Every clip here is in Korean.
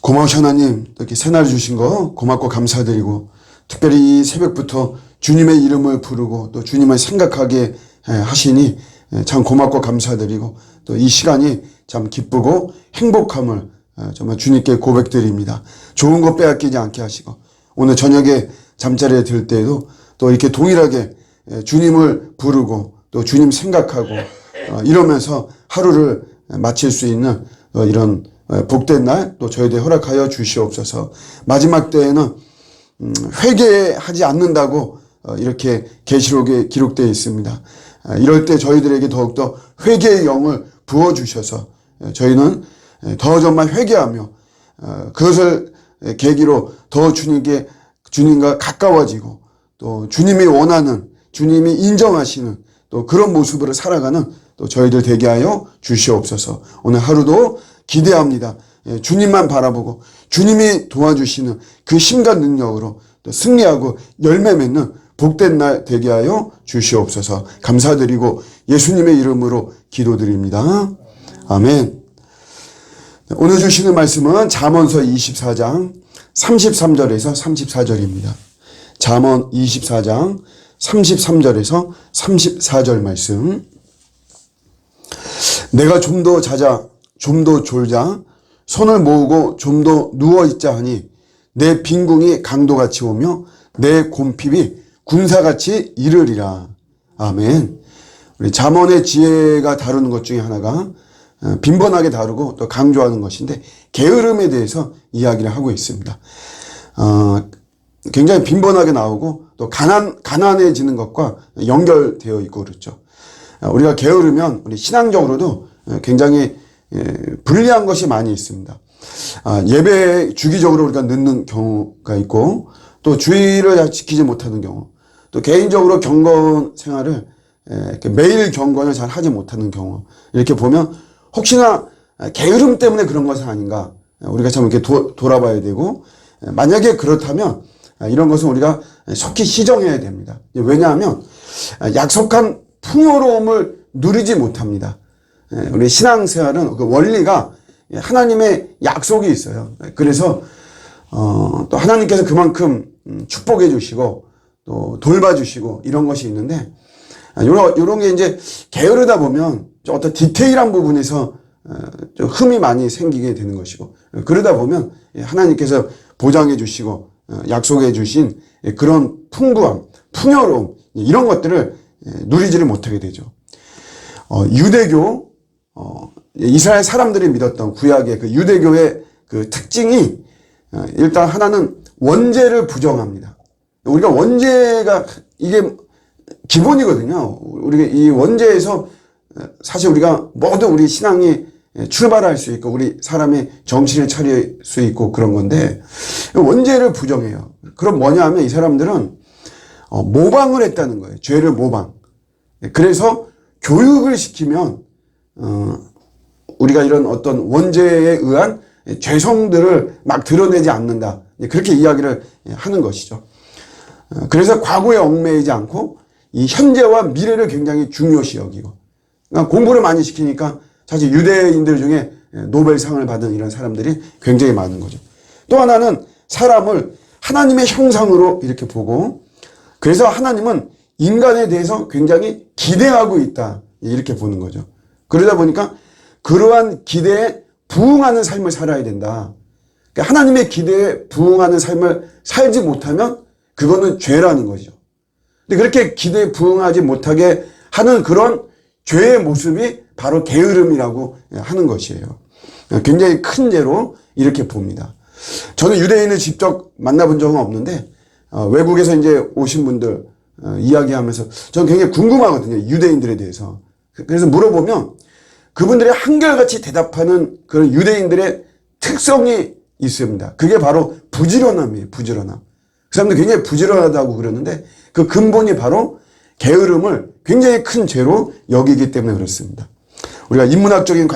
고마우신 하나님, 이렇게 새날 주신 거 고맙고 감사드리고, 특별히 이 새벽부터 주님의 이름을 부르고 또 주님을 생각하게 하시니 참 고맙고 감사드리고, 또 이 시간이 참 기쁘고 행복함을 정말 주님께 고백드립니다. 좋은 거 빼앗기지 않게 하시고, 오늘 저녁에 잠자리에 들 때에도 또 이렇게 동일하게 주님을 부르고 또 주님 생각하고 이러면서 하루를 마칠 수 있는 이런 복된 날 또 저희들 허락하여 주시옵소서. 마지막 때에는 회개하지 않는다고 이렇게 계시록에 기록되어 있습니다. 이럴 때 저희들에게 더욱더 회개의 영을 부어주셔서 저희는 더 정말 회개하며 그것을 계기로 더 주님과 가까워지고 또 주님이 원하는, 주님이 인정하시는 또 그런 모습으로 살아가는 또 저희들 되게 하여 주시옵소서. 오늘 하루도 기대합니다. 주님만 바라보고 주님이 도와주시는 그 힘과 능력으로 또 승리하고 열매 맺는 복된 날 되게 하여 주시옵소서. 감사드리고 예수님의 이름으로 기도드립니다. 아멘. 오늘 주시는 말씀은 잠언서 24장 33절에서 34절입니다. 잠언 24장 33절에서 34절 말씀. 내가 좀 더 자자, 좀 더 졸자, 손을 모으고 좀 더 누워있자 하니 내 빈궁이 강도같이 오며 내 곰핍이 군사같이 이르리라. 아멘. 우리 잠언의 지혜가 다루는 것 중에 하나가 빈번하게 다루고 또 강조하는 것인데 게으름에 대해서 이야기를 하고 있습니다. 굉장히 빈번하게 나오고 또 가난해지는 것과 연결되어 있고 그렇죠. 우리가 게으르면 우리 신앙적으로도 굉장히 불리한 것이 많이 있습니다. 예배 주기적으로 우리가 늦는 경우가 있고 또 주의를 잘 지키지 못하는 경우, 또 개인적으로 경건 생활을 매일 경건을 잘 하지 못하는 경우, 이렇게 보면 혹시나 게으름 때문에 그런 것은 아닌가 우리가 참 이렇게 돌아봐야 되고, 만약에 그렇다면 이런 것은 우리가 속히 시정해야 됩니다. 왜냐하면 약속한 풍요로움을 누리지 못합니다. 우리 신앙생활은 그 원리가 하나님의 약속이 있어요. 그래서 또 하나님께서 그만큼 축복해 주시고 또 돌봐주시고 이런 것이 있는데, 요런 게 이제 게으르다 보면 어떤 디테일한 부분에서 좀 흠이 많이 생기게 되는 것이고, 그러다 보면 하나님께서 보장해 주시고 약속해 주신 그런 풍부함, 풍요로움, 이런 것들을 누리지를 못하게 되죠. 유대교, 이스라엘 사람들이 믿었던 구약의 그 유대교의 그 특징이, 일단 하나는 원죄를 부정합니다. 우리가 원죄가 이게 기본이거든요. 우리가 이 원죄에서 사실 우리가 모두 우리 신앙이 출발할 수 있고 우리 사람의 정신을 차릴 수 있고 그런 건데, 원죄를 부정해요. 그럼 뭐냐 하면 이 사람들은 모방을 했다는 거예요. 죄를 모방. 그래서 교육을 시키면 우리가 이런 어떤 원죄에 의한 죄성들을 막 드러내지 않는다, 그렇게 이야기를 하는 것이죠. 그래서 과거에 얽매이지 않고 이 현재와 미래를 굉장히 중요시 여기고, 그러니까 공부를 많이 시키니까 사실 유대인들 중에 노벨상을 받은 이런 사람들이 굉장히 많은 거죠. 또 하나는 사람을 하나님의 형상으로 이렇게 보고, 그래서 하나님은 인간에 대해서 굉장히 기대하고 있다, 이렇게 보는 거죠. 그러다 보니까 그러한 기대에 부응하는 삶을 살아야 된다. 그러니까 하나님의 기대에 부응하는 삶을 살지 못하면 그거는 죄라는 거죠. 근데 그렇게 기대에 부응하지 못하게 하는 그런 죄의 모습이 바로 게으름이라고 하는 것이에요. 굉장히 큰 죄로 이렇게 봅니다. 저는 유대인을 직접 만나본 적은 없는데 외국에서 이제 오신 분들 이야기하면서 저는 굉장히 궁금하거든요, 유대인들에 대해서. 그래서 물어보면 그분들이 한결같이 대답하는 그런 유대인들의 특성이 있습니다. 그게 바로 부지런함이에요. 부지런함. 그 사람들 굉장히 부지런하다고 그러는데 그 근본이 바로 게으름을 굉장히 큰 죄로 여기기 때문에 그렇습니다. 우리가 인문학적인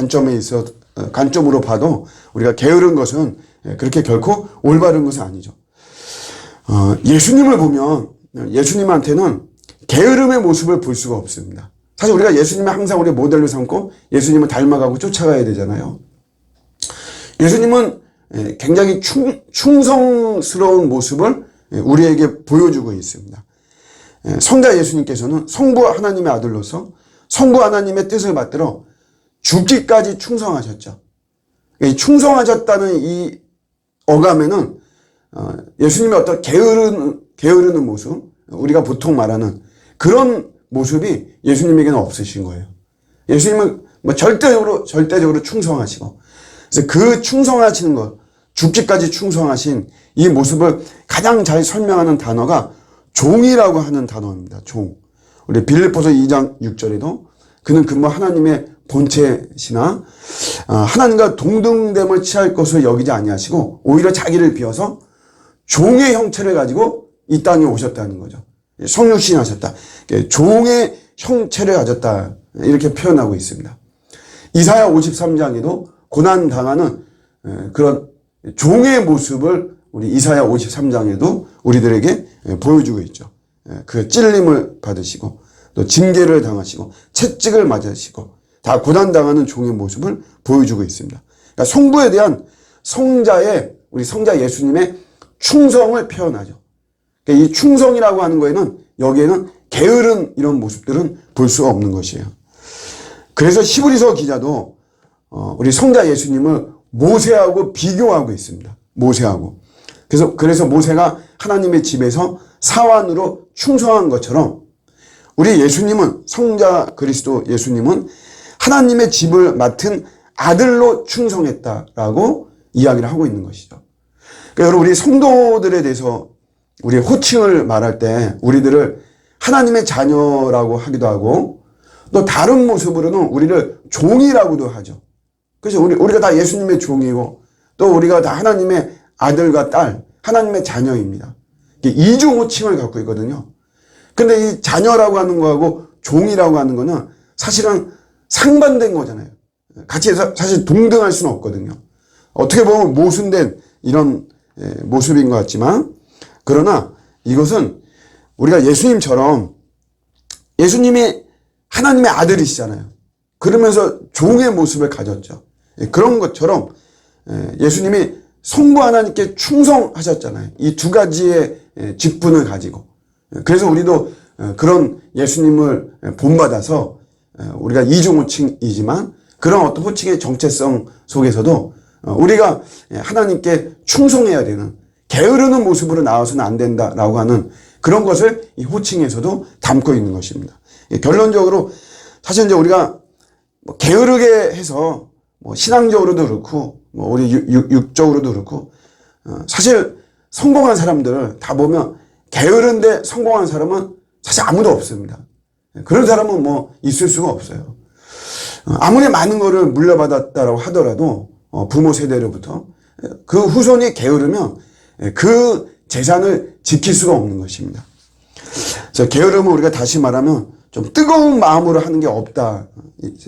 관점으로 봐도 우리가 게으른 것은 그렇게 결코 올바른 것은 아니죠. 예수님을 보면 예수님한테는 게으름의 모습을 볼 수가 없습니다. 사실 우리가 예수님을 항상 우리 모델로 삼고 예수님을 닮아가고 쫓아가야 되잖아요. 예수님은 굉장히 충성스러운 모습을 우리에게 보여주고 있습니다. 성자 예수님께서는 성부 하나님의 아들로서 성부 하나님의 뜻을 받들어 죽기까지 충성하셨죠. 충성하셨다는 이 어감에는 예수님의 어떤 게으르는 모습, 우리가 보통 말하는 그런 모습이 예수님에게는 없으신 거예요. 예수님은 뭐 절대적으로 충성하시고, 그래서 그 충성하시는 것, 죽기까지 충성하신 이 모습을 가장 잘 설명하는 단어가 종이라고 하는 단어입니다. 종. 우리 빌립보서 2장 6절에도 그는 근무 하나님의 본체시나 하나님과 동등됨을 취할 것을 여기지 아니하시고 오히려 자기를 비워서 종의 형체를 가지고 이 땅에 오셨다는 거죠. 성육신하셨다. 종의 형체를 가졌다. 이렇게 표현하고 있습니다. 이사야 53장에도 고난당하는 그런 종의 모습을 우리 이사야 53장에도 우리들에게 보여주고 있죠. 그 찔림을 받으시고 또 징계를 당하시고 채찍을 맞으시고 다 고난당하는 종의 모습을 보여주고 있습니다. 그러니까 성부에 대한 우리 성자 예수님의 충성을 표현하죠. 그러니까 이 충성이라고 하는 거에는 여기에는 게으른 이런 모습들은 볼 수가 없는 것이에요. 그래서 히브리서 기자도 우리 성자 예수님을 모세하고 비교하고 있습니다. 모세하고. 그래서 모세가 하나님의 집에서 사환으로 충성한 것처럼 우리 예수님은 성자 그리스도 예수님은 하나님의 집을 맡은 아들로 충성했다라고 이야기를 하고 있는 것이죠. 그러니까 여러분 우리 성도들에 대해서 우리 호칭을 말할 때 우리들을 하나님의 자녀라고 하기도 하고 또 다른 모습으로는 우리를 종이라고도 하죠. 그래서 우리가 다 예수님의 종이고 또 우리가 다 하나님의 아들과 딸, 하나님의 자녀입니다. 이중 호칭을 갖고 있거든요. 근데 이 자녀라고 하는 거하고 종이라고 하는 거는 사실은 상반된 거잖아요. 같이 사실 동등할 수는 없거든요. 어떻게 보면 모순된 이런 모습인 것 같지만 그러나 이것은 우리가 예수님처럼 예수님이 하나님의 아들이시잖아요. 그러면서 종의 모습을 가졌죠. 그런 것처럼 예수님이 성부 하나님께 충성하셨잖아요. 이 두 가지의 직분을 가지고. 그래서 우리도 그런 예수님을 본받아서 우리가 이중 호칭이지만 그런 어떤 호칭의 정체성 속에서도 우리가 하나님께 충성해야 되는 게으르는 모습으로 나와서는 안 된다라고 하는 그런 것을 이 호칭에서도 담고 있는 것입니다. 결론적으로 사실 이제 우리가 게으르게 해서 신앙적으로도 그렇고 우리 육적으로도 그렇고 사실 성공한 사람들 다 보면 게으른데 성공한 사람은 사실 아무도 없습니다. 그런 사람은 있을 수가 없어요. 아무리 많은 거를 물려받았다라고 하더라도 부모 세대로부터 그 후손이 게으르면 그 재산을 지킬 수가 없는 것입니다. 그래서 게으름은 우리가 다시 말하면 좀 뜨거운 마음으로 하는 게 없다.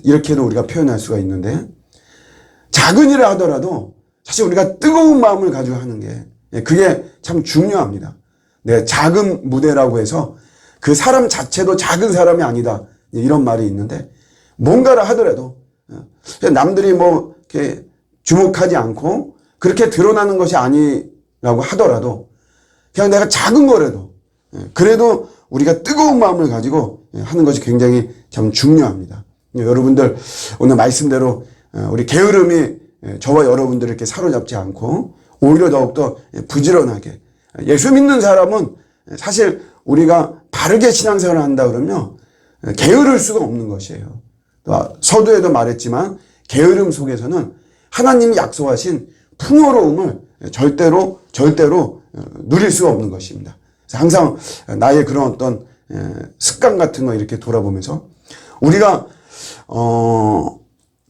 이렇게도 우리가 표현할 수가 있는데 작은 일을 하더라도 사실 우리가 뜨거운 마음을 가지고 하는 게 그게 참 중요합니다. 내가 작은 무대라고 해서 그 사람 자체도 작은 사람이 아니다. 이런 말이 있는데 뭔가를 하더라도 남들이 이렇게 주목하지 않고 그렇게 드러나는 것이 아니라고 하더라도 그냥 내가 작은 거라도 그래도 우리가 뜨거운 마음을 가지고 하는 것이 굉장히 참 중요합니다. 여러분들 오늘 말씀대로 우리 게으름이 저와 여러분들을 이렇게 사로잡지 않고 오히려 더욱더 부지런하게 예수 믿는 사람은 사실 우리가 바르게 신앙생활을 한다 그러면 게으를 수가 없는 것이에요. 서두에도 말했지만 게으름 속에서는 하나님이 약속하신 풍요로움을 절대로 누릴 수가 없는 것입니다. 그래서 항상 나의 그런 어떤 습관 같은 거 이렇게 돌아보면서 우리가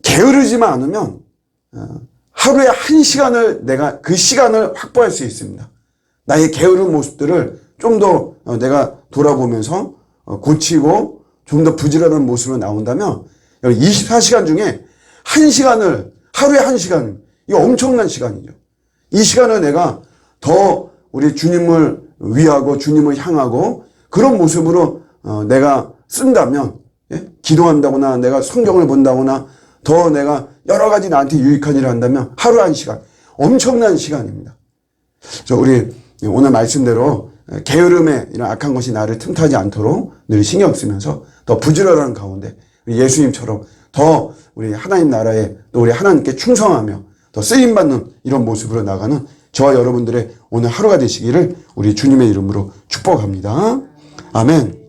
게으르지만 않으면 하루에 1시간을 내가 그 시간을 확보할 수 있습니다. 나의 게으른 모습들을 좀 더 내가 돌아보면서 고치고 좀 더 부지런한 모습으로 나온다면 24시간 중에 1시간을 하루에 1시간 이거 엄청난 시간이죠. 이 시간을 내가 더 우리 주님을 위하고 주님을 향하고 그런 모습으로 내가 쓴다면 기도한다거나 내가 성경을 본다거나 더 내가 여러 가지 나한테 유익한 일을 한다면 하루 1시간 엄청난 시간입니다. 우리 오늘 말씀대로 게으름에 이런 악한 것이 나를 틈타지 않도록 늘 신경 쓰면서 더 부지런한 가운데 예수님처럼 더 우리 하나님 나라에 또 우리 하나님께 충성하며 더 쓰임받는 이런 모습으로 나가는 저와 여러분들의 오늘 하루가 되시기를 우리 주님의 이름으로 축복합니다. 아멘.